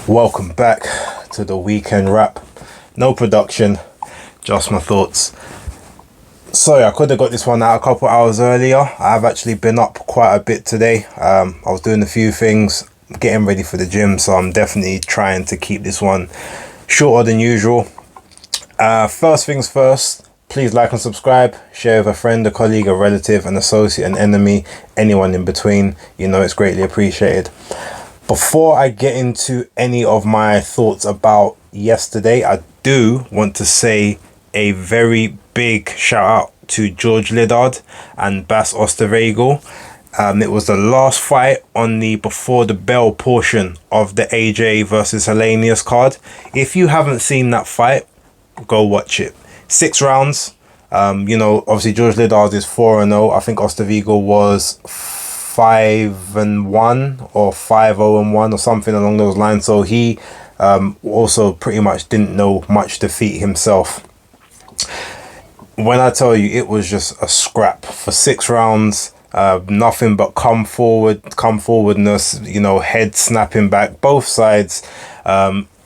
Welcome back to the weekend wrap. No production, just my thoughts. Sorry, I could have got this one out a couple hours earlier. I've actually been up quite a bit today. I was doing a few things, getting ready for the gym, so I'm definitely trying to keep this one shorter than usual. First things first, please like and subscribe, share with a friend, a colleague, a relative, an associate, an enemy, anyone in between. You know it's greatly appreciated. Before I get into any of my thoughts about yesterday, I do want to say a very big shout out to George Liddard and Bas Osterwegel. It was the last fight on the before the bell portion of the AJ versus Helenius card. If you haven't seen that fight, go watch it. 6 rounds. Obviously George Liddard is 4-0. I think Osterwegel was 5-1 or 5-0-1 or something along those lines. So he also pretty much didn't know much defeat himself. When I tell you, it was just a scrap for 6 rounds. Nothing but come forwardness, head snapping back, both sides.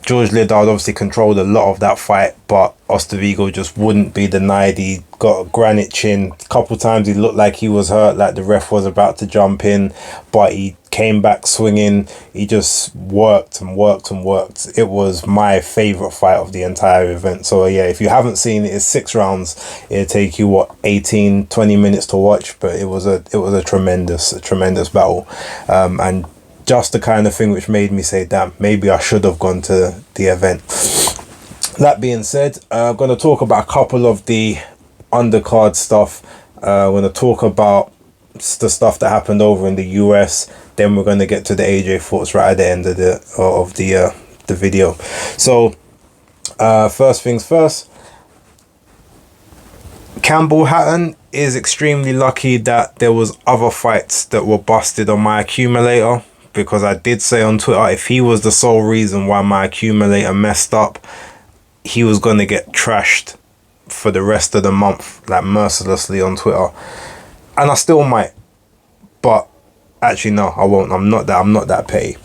George Liddard obviously controlled a lot of that fight, but Osterwegel just wouldn't be denied. He got a granite chin. A couple times he looked like he was hurt, like the ref was about to jump in, but he came back swinging. He just worked and worked and worked. It was my favourite fight of the entire event. So yeah, if you haven't seen it, it's 6 rounds. It'll take you 18-20 minutes to watch, but it was a tremendous battle. And just the kind of thing which made me say, damn, maybe I should have gone to the event. That being said, I'm going to talk about a couple of the undercard stuff. I'm going to talk about the stuff that happened over in the US. Then we're going to get to the AJ thoughts right at the end of the video. So first things first, Campbell Hatton is extremely lucky that there was other fights that were busted on my accumulator, because I did say on Twitter, if he was the sole reason why my accumulator messed up, he was going to get trashed for the rest of the month, like mercilessly on Twitter. And I still might, but actually no, I won't. I'm not that petty.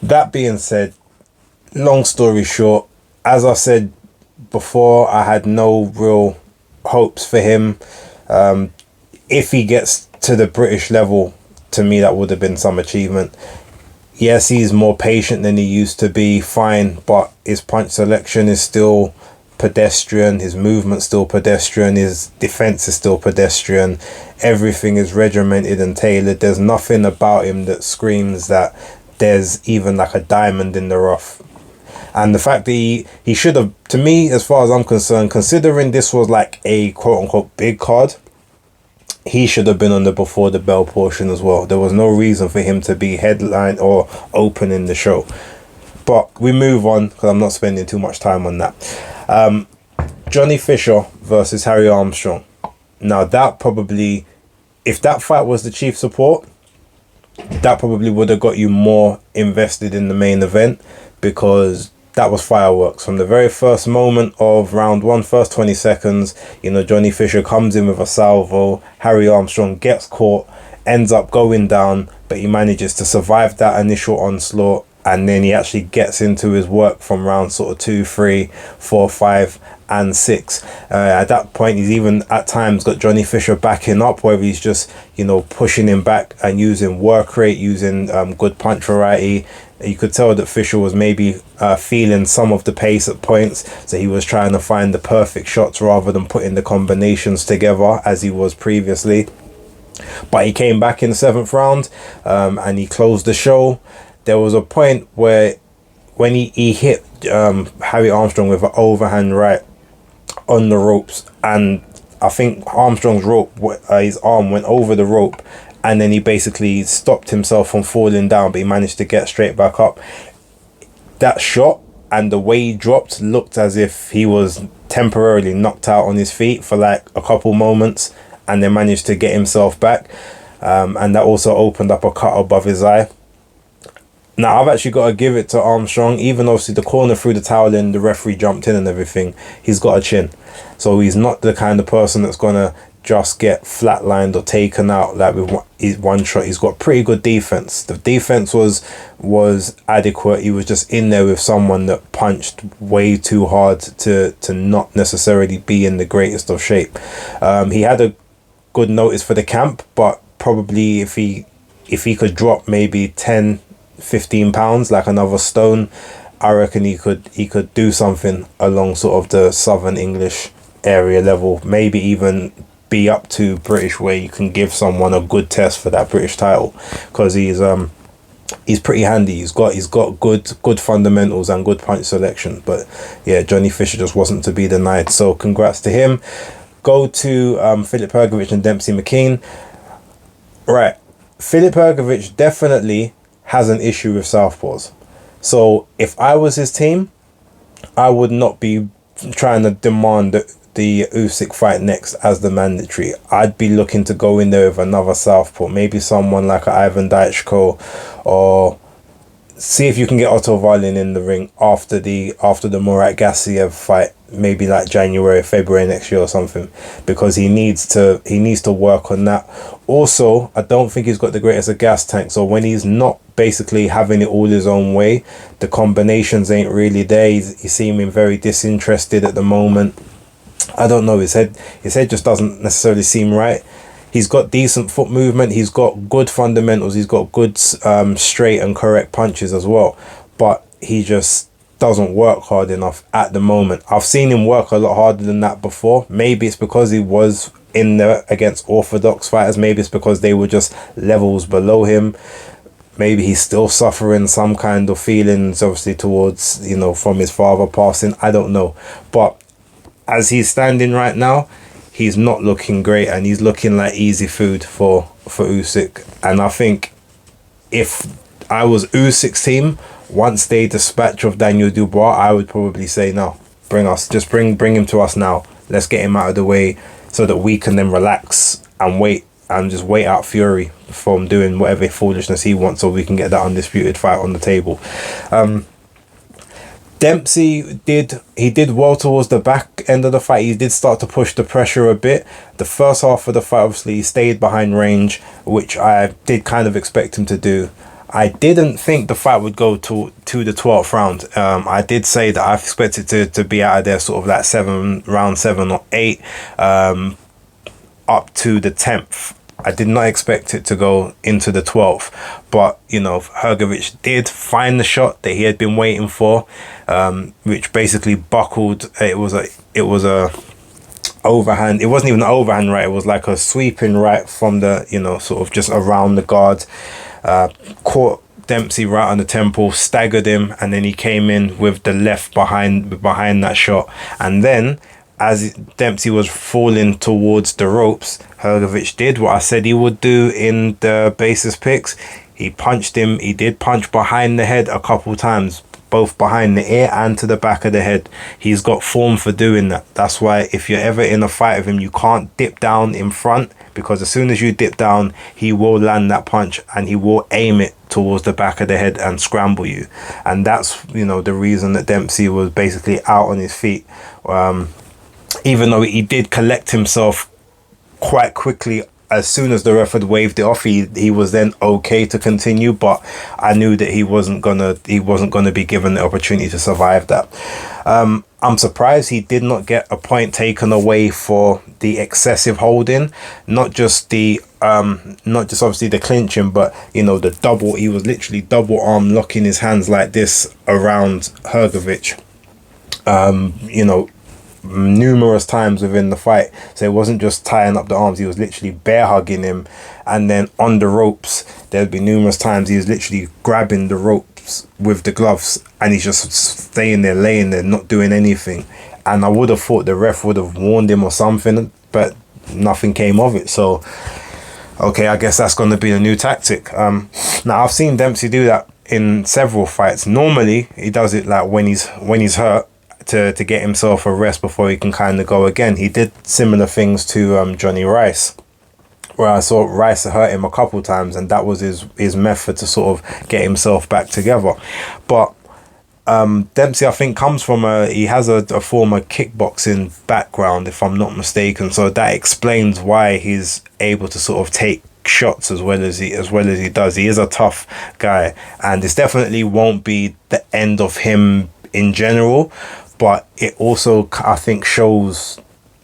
That being said, long story short, as I said before, I had no real hopes for him. If he gets to the British level, to me that would have been some achievement. Yes, he's more patient than he used to be, fine, but his punch selection is still pedestrian, his movement's still pedestrian, his defense is still pedestrian, everything is regimented and tailored. There's nothing about him that screams that there's even like a diamond in the rough. And the fact that he should have, to me, as far as I'm concerned, considering this was like a quote-unquote big card, he should have been on the before the bell portion as well. There was no reason for him to be headline or opening the show. But we move on, because I'm not spending too much time on that. Johnny Fisher versus Harry Armstrong. Now that probably, if that fight was the chief support, that probably would have got you more invested in the main event, because that was fireworks. From the very first moment of round 1, first 20 seconds, Johnny Fisher comes in with a salvo. Harry Armstrong gets caught, ends up going down, but he manages to survive that initial onslaught. And then he actually gets into his work from round sort of 2, 3, 4, 5, and 6. At that point, he's even at times got Johnny Fisher backing up, where he's just, pushing him back and using work rate, using good punch variety. You could tell that Fisher was maybe feeling some of the pace at points, so he was trying to find the perfect shots rather than putting the combinations together as he was previously. But he came back in the 7th round and he closed the show. There was a point where when he hit Harry Armstrong with an overhand right on the ropes, and I think Armstrong's his arm went over the rope, and then he basically stopped himself from falling down, but he managed to get straight back up. That shot and the way he dropped looked as if he was temporarily knocked out on his feet for like a couple moments, and then managed to get himself back. And that also opened up a cut above his eye. Now, I've actually got to give it to Armstrong. Even obviously the corner threw the towel in, the referee jumped in and everything, he's got a chin. So he's not the kind of person that's going to just get flatlined or taken out like with one shot. He's got pretty good defense. The defense was adequate. He was just in there with someone that punched way too hard to not necessarily be in the greatest of shape. He had a good notice for the camp, but probably if he could drop maybe 10-15 pounds, like another stone, I reckon he could do something along sort of the Southern English area level, maybe even be up to British, where you can give someone a good test for that British title, because he's pretty handy. He's got good fundamentals and good punch selection. But yeah, Johnny Fisher just wasn't to be denied. So congrats to him. Go to Filip Hergovic and Dempsey Mckean. Right, Filip Hergovic definitely has an issue with southpaws. So if I was his team, I would not be trying to demand the Usyk fight next as the mandatory. I'd be looking to go in there with another southpaw, maybe someone like Ivan Daichko, or see if you can get Otto Wallin in the ring after the Murat Gassiev fight, maybe like January, February next year or something, because he needs to work on that. Also, I don't think he's got the greatest of gas tanks, so when he's not basically having it all his own way, the combinations ain't really there. He's seeming very disinterested at the moment. I don't know, his head just doesn't necessarily seem right. He's got decent foot movement, he's got good fundamentals, he's got good straight and correct punches as well, but he just doesn't work hard enough at the moment. I've seen him work a lot harder than that before. Maybe it's because he was in there against orthodox fighters, maybe it's because they were just levels below him. Maybe he's still suffering some kind of feelings, obviously, towards, from his father passing. I don't know. But as he's standing right now, he's not looking great, and he's looking like easy food for Usyk. And I think if I was Usyk's team, once they dispatch of Daniel Dubois, I would probably say, no, bring him to us now. Let's get him out of the way so that we can then relax and wait out Fury from doing whatever foolishness he wants, so we can get that undisputed fight on the table. Dempsey did well towards the back end of the fight. He did start to push the pressure a bit. The first half of the fight, obviously, he stayed behind range, which I did kind of expect him to do. I didn't think the fight would go to the 12th round. I did say that I expected to be out of there sort of like round 7 or 8, up to the 10th. I did not expect it to go into the 12th, but Hergovic did find the shot that he had been waiting for, which basically buckled. It was a overhand. It wasn't even an overhand right. It was like a sweeping right from the sort of just around the guard. Caught Dempsey right on the temple, staggered him, and then he came in with the left behind that shot. And then, as Dempsey was falling towards the ropes, Hergovic did what I said he would do in the basis picks. He punched him. He did punch behind the head a couple times, both behind the ear and to the back of the head. He's got form for doing that. That's why if you're ever in a fight with him, you can't dip down in front, because as soon as you dip down, he will land that punch and he will aim it towards the back of the head and scramble you. And that's the reason that Dempsey was basically out on his feet. Even though he did collect himself quite quickly, as soon as the ref had waved it off, he was then okay to continue. But I knew that he wasn't gonna be given the opportunity to survive that. I'm surprised he did not get a point taken away for the excessive holding, not just obviously the clinching, but the double. He was literally double arm locking his hands like this around Hergovic. Numerous times within the fight. So it wasn't just tying up the arms, he was literally bear hugging him. And then on the ropes, there'd be numerous times he was literally grabbing the ropes with the gloves, and he's just staying there, laying there, not doing anything. And I would have thought the ref would have warned him or something, but nothing came of it. So okay, I guess that's going to be a new tactic. Now I've seen Dempsey do that in several fights. Normally he does it like when he's hurt, to get himself a rest before he can kind of go again. He did similar things to Johnny Rice, where I saw Rice hurt him a couple times, and that was his method to sort of get himself back together. But Dempsey, I think, comes from he has a former kickboxing background, if I'm not mistaken. So that explains why he's able to sort of take shots as well as he does. He is a tough guy, and this definitely won't be the end of him in general, but it also, I think, shows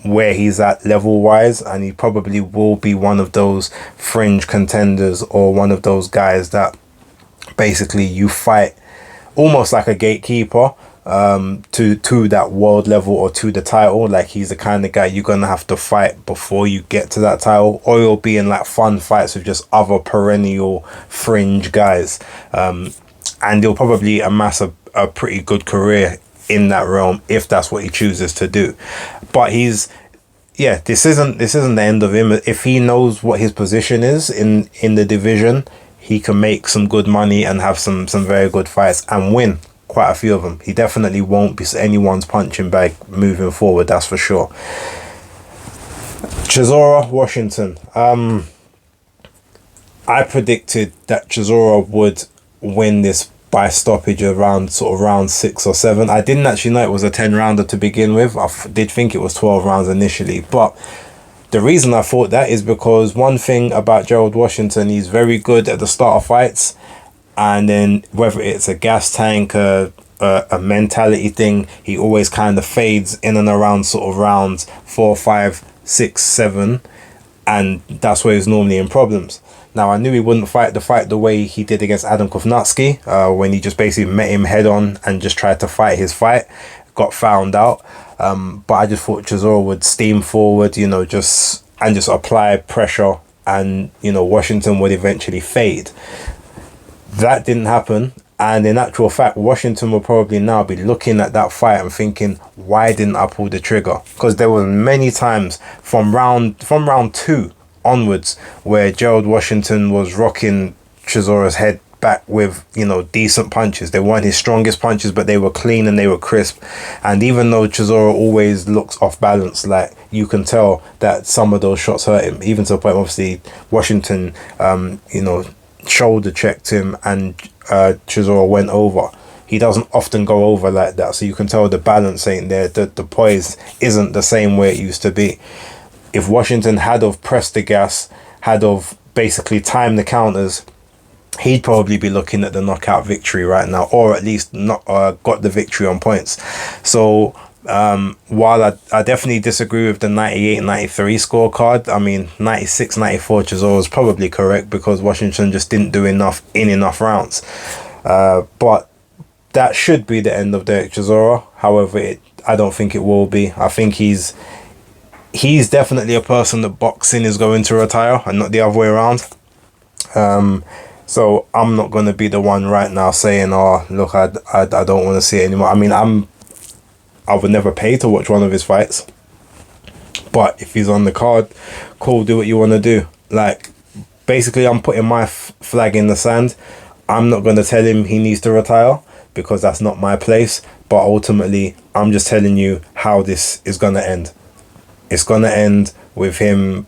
where he's at level wise, and he probably will be one of those fringe contenders, or one of those guys that basically you fight almost like a gatekeeper to that world level or to the title. Like, he's the kind of guy you're gonna have to fight before you get to that title, or you'll be in like fun fights with just other perennial fringe guys, and he'll probably amass a pretty good career in that realm if that's what he chooses to do. But this isn't the end of him. If he knows what his position is in the division, he can make some good money and have some very good fights and win quite a few of them. He definitely won't be anyone's punching bag moving forward, that's for sure. Chisora, Washington. I predicted that Chisora would win this by stoppage around sort of round 6 or 7. I didn't actually know it was a 10-rounder to begin with. I did think it was 12 rounds initially, but the reason I thought that is because one thing about Gerald Washington, he's very good at the start of fights, and then whether it's a gas tank, a mentality thing, he always kind of fades in and around sort of rounds 4, 5, 6, 7, and that's where he's normally in problems. Now, I knew he wouldn't fight the way he did against Adam Kovnatski, when he just basically met him head on and just tried to fight his fight, got found out. But I just thought Chisora would steam forward, just apply pressure, and, Washington would eventually fade. That didn't happen. And in actual fact, Washington will probably now be looking at that fight and thinking, why didn't I pull the trigger? Because there were many times from round 2 onwards where Gerald Washington was rocking Chisora's head back with, decent punches. They weren't his strongest punches, but they were clean and they were crisp. And even though Chisora always looks off balance, like, you can tell that some of those shots hurt him, even to the point, obviously, Washington, shoulder checked him, and Chisora went over. He doesn't often go over like that, so you can tell the balance ain't there. The poise isn't the same way it used to be. If Washington had have pressed the gas, had have basically timed the counters, he'd probably be looking at the knockout victory right now, or at least not got the victory on points. So while I definitely disagree with the 98-93 scorecard, I mean 96-94 Chisora is probably correct, because Washington just didn't do enough in enough rounds. But that should be the end of Derek Chisora. However, I don't think it will be. I think he's definitely a person that boxing is going to retire, and not the other way around. So I'm not going to be the one right now saying, oh, look, I don't want to see it anymore. I mean, I would never pay to watch one of his fights. But if he's on the card, cool, do what you want to do. Like, basically, I'm putting my flag in the sand. I'm not going to tell him he needs to retire, because that's not my place. But ultimately, I'm just telling you how this is going to end. It's going to end with him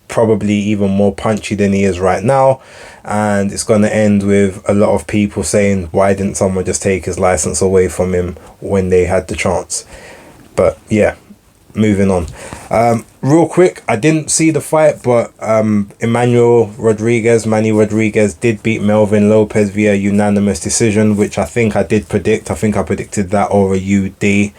probably even more punchy than he is right now, and it's going to end with a lot of people saying, why didn't someone just take his license away from him when they had the chance? But yeah, moving on. Real quick, I didn't see the fight, but Manny Rodriguez did beat Melvin Lopez via unanimous decision, which I think I did predict. I think I predicted that over UD.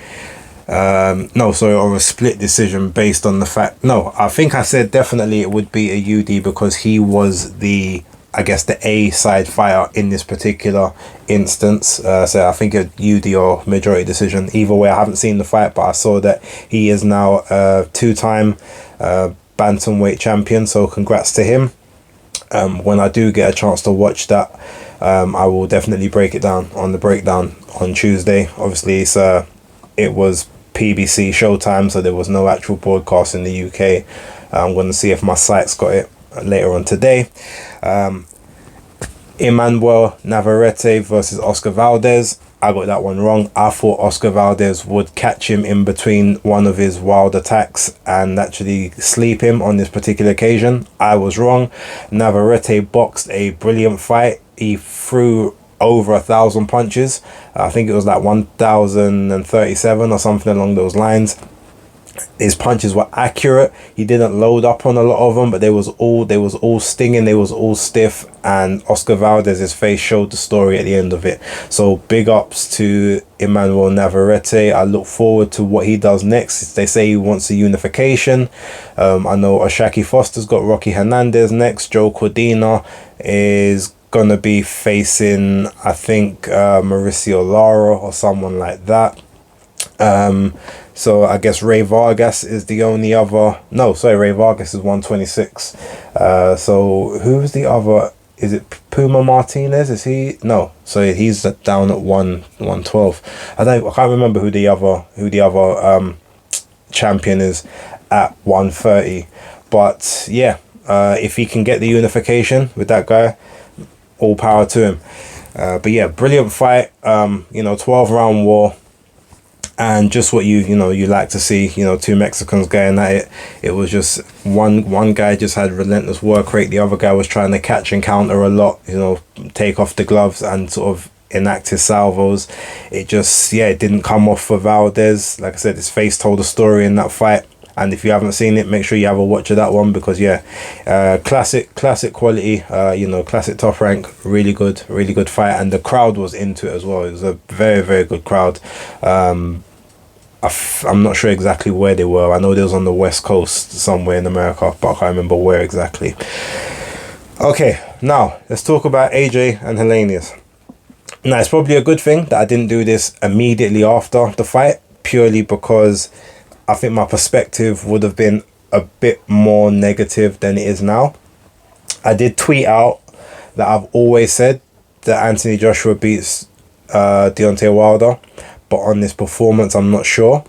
Or a split decision based on the fact. No, I think I said definitely it would be a UD, because he was the A side fighter in this particular instance. So I think a UD or majority decision. Either way, I haven't seen the fight, but I saw that he is now a 2-time bantamweight champion. So congrats to him. When I do get a chance to watch that, I will definitely break it down on the breakdown on Tuesday. Obviously, it was PBC Showtime, so there was no actual broadcast in the UK. I'm going to see if my site's got it later on today. Emmanuel Navarrete versus Oscar Valdez. I got that one wrong. I thought Oscar Valdez would catch him in between one of his wild attacks and actually sleep him on this particular occasion. I was wrong. Navarrete boxed a brilliant fight. He threw over 1,000 punches. I think it was like 1,037 or something along those lines. His punches were accurate. He didn't load up on a lot of them, but they was all stinging. They was all stiff, and Oscar Valdez's face showed the story at the end of it. So big ups to Emmanuel Navarrete. I look forward to what he does next. They say he wants a unification. I know Ashaki Foster's got Rocky Hernandez next. Joe Cordina is gonna be facing, I think, Mauricio Lara or someone like that. So I guess Ray Vargas is the only other. No, sorry, Ray Vargas is 126. So who's the other? Is it Puma Martinez? Is he? No, so he's down at 112. I can't remember who the other champion is at 130. But yeah, if he can get the unification with that guy, all power to him. But yeah, brilliant fight. 12-round war. And just what you like to see, two Mexicans going at it. It was just one guy just had relentless work rate. The other guy was trying to catch and counter a lot, take off the gloves and sort of enact his salvos. It just, it didn't come off for Valdez. Like I said, his face told a story in that fight. And if you haven't seen it, make sure you have a watch of that one, because classic quality, classic Top Rank, really good fight, and the crowd was into it as well. It was a very, very good crowd. I'm not sure exactly where they were. I know they was on the West Coast somewhere in America, but I can't remember where exactly. Okay, now let's talk about AJ and Helenius. Now, it's probably a good thing that I didn't do this immediately after the fight, purely because I think my perspective would have been a bit more negative than it is now. I did tweet out that I've always said that Anthony Joshua beats Deontay Wilder, but on this performance, I'm not sure.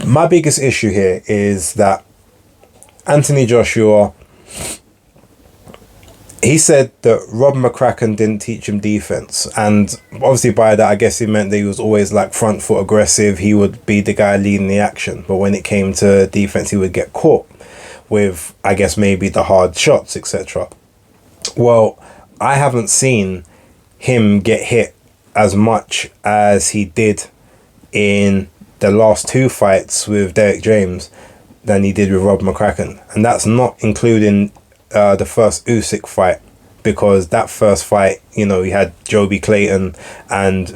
My biggest issue here is that Anthony Joshua, he said that Rob McCracken didn't teach him defense, and obviously by that I guess he meant that he was always like front foot aggressive. He would be the guy leading the action, but when it came to defense, he would get caught with, I guess, maybe the hard shots, etc. Well, I haven't seen him get hit as much as he did in the last two fights with Derek James than he did with Rob McCracken, and that's not including the first Usyk fight, because that first fight, he had Joby Clayton and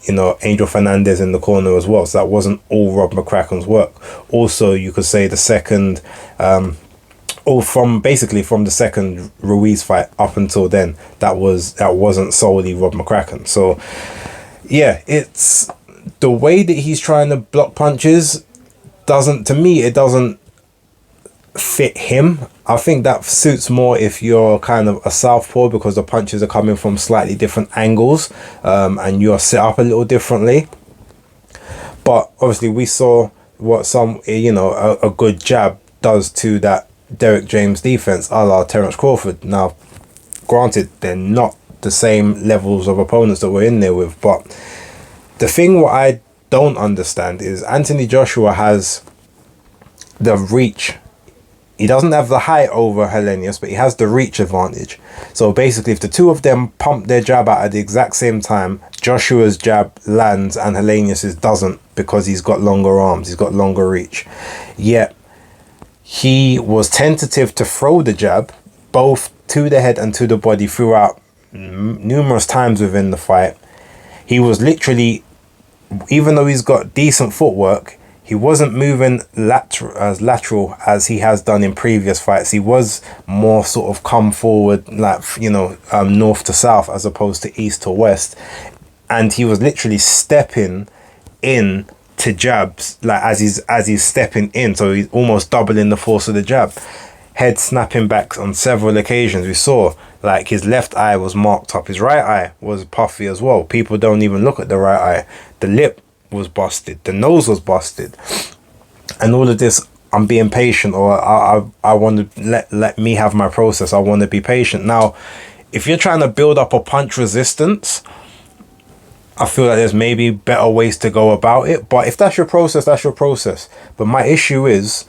Angel Fernandez in the corner as well, so that wasn't all Rob McCracken's work. Also, you could say the second from the second Ruiz fight up until then, that wasn't solely Rob McCracken. So yeah, it's the way that he's trying to block punches doesn't fit him. I think that suits more if you're kind of a southpaw, because the punches are coming from slightly different angles, and you're set up a little differently. But obviously we saw what a good jab does to that Derek James defense, a la Terence Crawford. Now, granted, they're not the same levels of opponents that we're in there with, but the thing what I don't understand is Anthony Joshua has the reach. He doesn't have the height over Helenius, but he has the reach advantage. So basically, if the two of them pump their jab out at the exact same time, Joshua's jab lands and Helenius's doesn't, because he's got longer arms, he's got longer reach. Yet he was tentative to throw the jab both to the head and to the body throughout numerous times within the fight. He was literally, even though he's got decent footwork, he wasn't moving lateral as he has done in previous fights. He was more sort of come forward, like, north to south as opposed to east to west. And he was literally stepping in to jabs, like as he's stepping in. So he's almost doubling the force of the jab. Head snapping back on several occasions. We saw like his left eye was marked up. His right eye was puffy as well. People don't even look at the right eye. The lip was busted, the nose was busted, and all of this, I'm being patient, or I want to let me have my process. I want to be patient. Now, if you're trying to build up a punch resistance, I feel like there's maybe better ways to go about it, but if that's your process, that's your process. But my issue is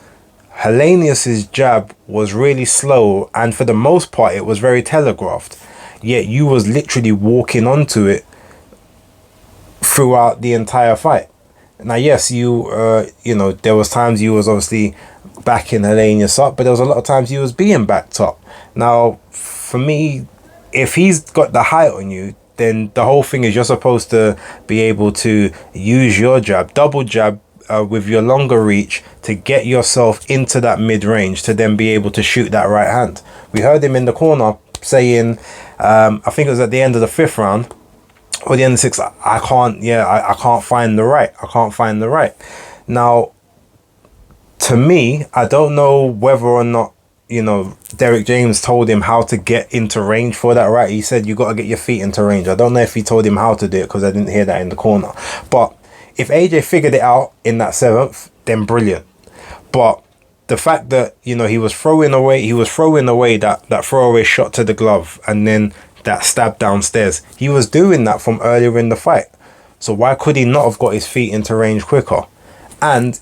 Helenius's jab was really slow, and for the most part it was very telegraphed. yet you was literally walking onto it throughout the entire fight. Now, yes, you know, there was times you was obviously backing Helenius up, but there was a lot of times you was being backed up. Now, for me, if he's got the height on you, then the whole thing is you're supposed to be able to use your jab, double jab, with your longer reach to get yourself into that mid-range to then be able to shoot that right hand. We heard him in the corner saying, I think it was at the end of the 5th round, or the end of the 6th, I can't find the right. I can't find the right. Now, to me, I don't know whether or not, you know, Derek James told him how to get into range for that right. He said, you got to get your feet into range. I don't know if he told him how to do it because I didn't hear that in the corner. But if AJ figured it out in that 7th, then brilliant. But the fact that, you know, he was throwing away that throwaway shot to the glove and then that stab downstairs. He was doing that from earlier in the fight. So why could he not have got his feet into range quicker? And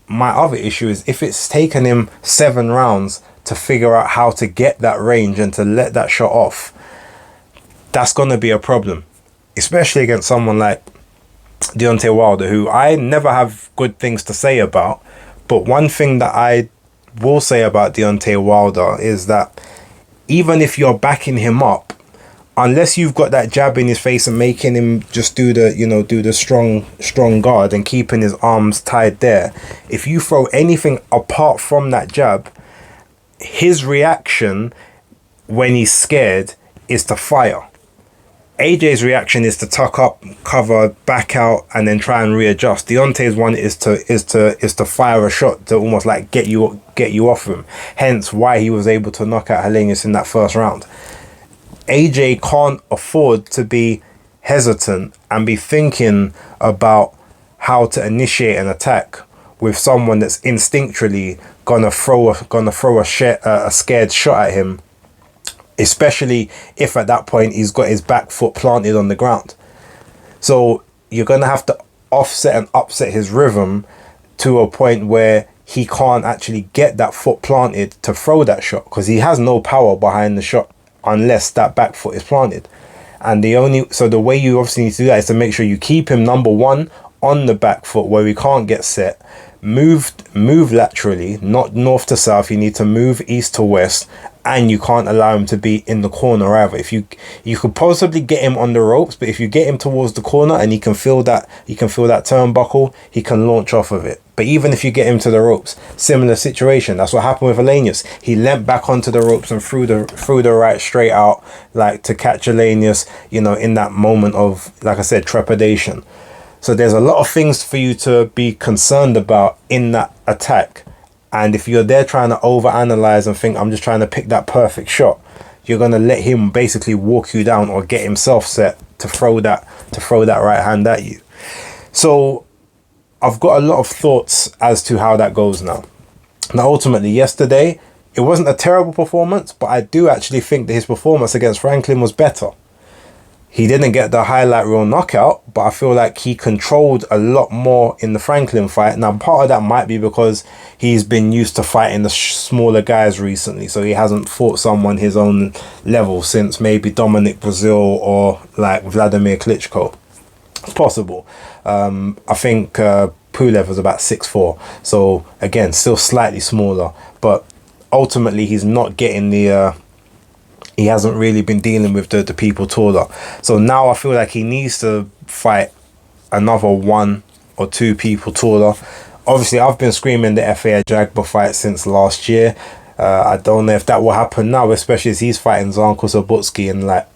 my other issue is if it's taken him 7 rounds to figure out how to get that range and to let that shot off, that's going to be a problem. Especially against someone like Deontay Wilder, who I never have good things to say about. But one thing that I will say about Deontay Wilder is that even if you're backing him up, unless you've got that jab in his face and making him just do the strong guard and keeping his arms tied there, if you throw anything apart from that jab, his reaction when he's scared is to fire. AJ's reaction is to tuck up, cover, back out, and then try and readjust. Deontay's one is to fire a shot to almost like get you off him. Hence why he was able to knock out Helenius in that 1st round. AJ can't afford to be hesitant and be thinking about how to initiate an attack with someone that's instinctually gonna throw a scared shot at him, especially if at that point he's got his back foot planted on the ground. So you're gonna have to offset and upset his rhythm to a point where he can't actually get that foot planted to throw that shot, because he has no power behind the shot unless that back foot is planted. And the way you obviously need to do that is to make sure you keep him, number one, on the back foot where he can't get set. Move laterally, not north to south. You need to move east to west, and you can't allow him to be in the corner either. If you could possibly get him on the ropes, but if you get him towards the corner and he can feel that turnbuckle, he can launch off of it. But even if you get him to the ropes, similar situation. That's what happened with Helenius. He leant back onto the ropes and threw the right straight out, like to catch Helenius, you know, in that moment of, like I said, trepidation. So there's a lot of things for you to be concerned about in that attack. And if you're there trying to overanalyze and think, I'm just trying to pick that perfect shot, you're going to let him basically walk you down or get himself set to throw that right hand at you. So I've got a lot of thoughts as to how that goes now. Now, ultimately, yesterday, it wasn't a terrible performance, but I do actually think that his performance against Franklin was better. He didn't get the highlight reel knockout, but I feel like he controlled a lot more in the Franklin fight. Now, part of that might be because he's been used to fighting the smaller guys recently, so he hasn't fought someone his own level since maybe Dominic Brazil or like Vladimir Klitschko. It's possible. I think Pulev was about 6'4", so again, still slightly smaller, but ultimately he's not getting he hasn't really been dealing with the people taller. So now I feel like he needs to fight another 1 or 2 people taller. Obviously, I've been screaming the FA Jagba fight since last year. I don't know if that will happen now, especially as he's fighting Zanko Zabutsky in like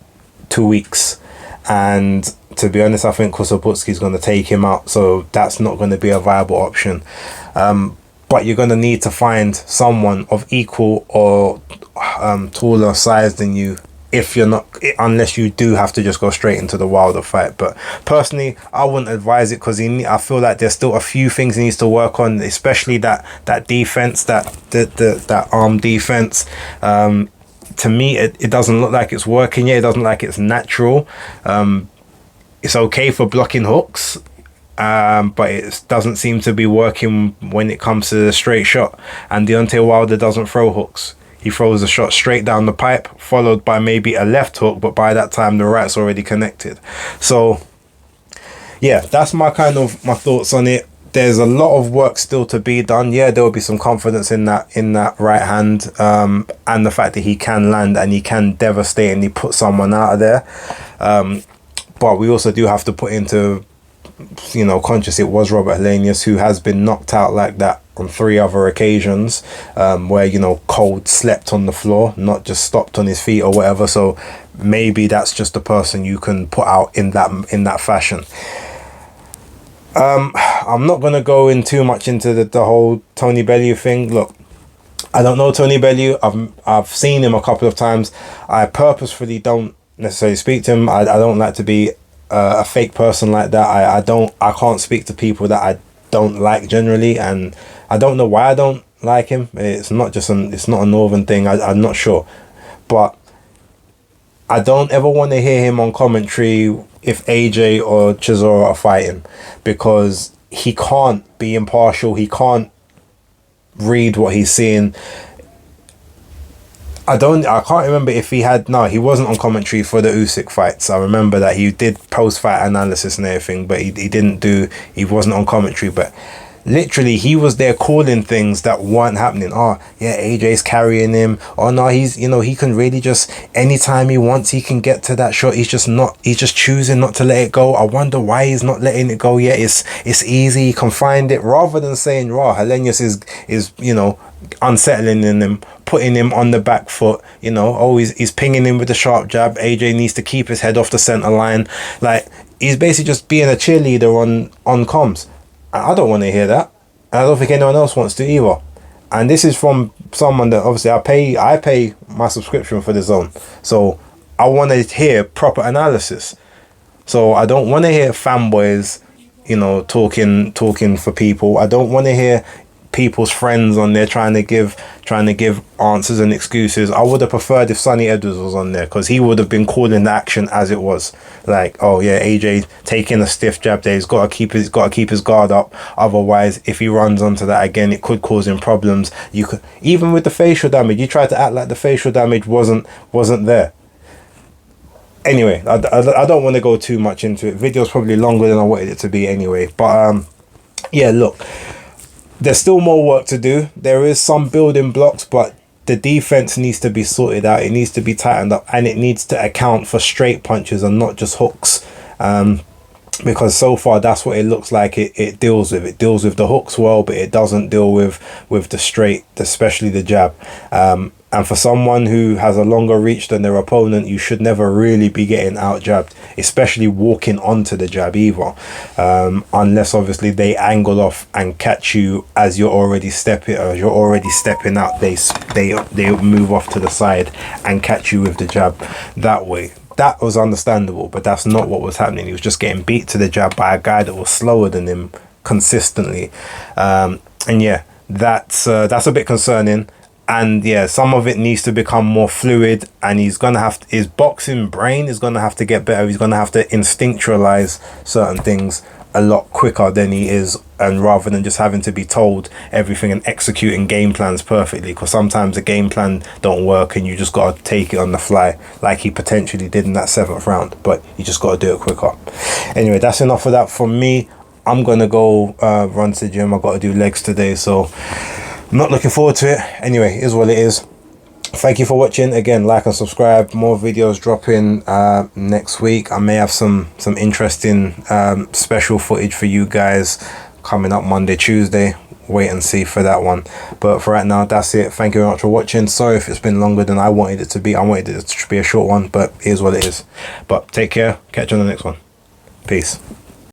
2 weeks. And to be honest, I think Kosobutsky is going to take him out. So that's not going to be a viable option. But you're going to need to find someone of equal or taller size than you, if you're not, unless you do have to just go straight into the Wilder fight. But personally, I wouldn't advise it, because I feel like there's still a few things he needs to work on, especially that defense, that arm defense. To me, it doesn't look like it's working yet. It doesn't look like it's natural. It's okay for blocking hooks, but it doesn't seem to be working when it comes to the straight shot. And Deontay Wilder doesn't throw hooks. he throws a shot straight down the pipe, followed by maybe a left hook, but by that time the right's already connected. So yeah, that's my thoughts on it. There's a lot of work still to be done. Yeah, there will be some confidence in that right hand, and the fact that he can land and he can devastatingly put someone out of there. But we also do have to put into, you know, conscious it was Robert Helenius who has been knocked out like that on 3 other occasions, where, you know, cold slept on the floor, not just stopped on his feet or whatever. So maybe that's just the person you can put out in that fashion. I'm not gonna go in too much into the whole Tony Bellew thing. Look, I don't know Tony Bellew. I've seen him a couple of times. I purposefully don't necessarily speak to him. I don't like to be a fake person like that. I can't speak to people that I don't like generally, and I don't know why I don't like him. It's not a northern thing. I'm not sure, but I don't ever want to hear him on commentary if AJ or Chisora are fighting, because he can't be impartial. He can't read what he's seeing. I can't remember if he wasn't on commentary for the Usyk fights. I remember that he did post-fight analysis and everything, but he wasn't on commentary. But literally, he was there calling things that weren't happening. Oh, yeah, AJ's carrying him. Oh, no, he can really just, anytime he wants, he can get to that shot. He's just choosing not to let it go. I wonder why he's not letting it go yet. It's easy. He can find it. Rather than saying, raw, Helenius is, you know, unsettling in him, putting him on the back foot, you know. Oh, he's pinging him with the sharp jab. AJ needs to keep his head off the center line. Like, he's basically just being a cheerleader on comms. I don't want to hear that. And I don't think anyone else wants to either. And this is from someone that obviously I pay my subscription for the Zone. So I want to hear proper analysis. So I don't want to hear fanboys, you know, talking for people. I don't want to hear people's friends on there trying to give answers and excuses. I would have preferred if Sonny Edwards was on there, because he would have been calling the action as it was. Like, oh yeah, AJ taking a stiff jab there. He's got to keep his guard up. Otherwise, if he runs onto that again, it could cause him problems. You could, even with the facial damage, you tried to act like the facial damage wasn't there. Anyway, I don't want to go too much into it. Video's probably longer than I wanted it to be anyway. But yeah, look, there's still more work to do. There is some building blocks, but the defense needs to be sorted out. It needs to be tightened up, and it needs to account for straight punches and not just hooks. Because so far that's what it looks like it deals with. It deals with the hooks well, but it doesn't deal with the straight, especially the jab. And for someone who has a longer reach than their opponent, you should never really be getting out jabbed, especially walking onto the jab either. Unless obviously they angle off and catch you as you're already stepping out. They move off to the side and catch you with the jab that way. That was understandable, but that's not what was happening. He was just getting beat to the jab by a guy that was slower than him consistently. And yeah, that's a bit concerning. And yeah, some of it needs to become more fluid, and his boxing brain is gonna have to get better. He's gonna have to instinctualize certain things a lot quicker than he is, and rather than just having to be told everything and executing game plans perfectly, because sometimes the game plan don't work and you just gotta take it on the fly, like he potentially did in that 7th round. But you just gotta do it quicker. Anyway, that's enough of that from me. I'm gonna go run to the gym. I gotta do legs today, so I'm not looking forward to it. Anyway, it is what it is. Thank you for watching. Again, like and subscribe. More videos dropping next week. I may have some interesting special footage for you guys coming up Monday, Tuesday. Wait and see for that one. But for right now, that's it. Thank you very much for watching. Sorry if it's been longer than I wanted it to be. I wanted it to be a short one, but it is what it is. But take care. Catch you on the next one. Peace.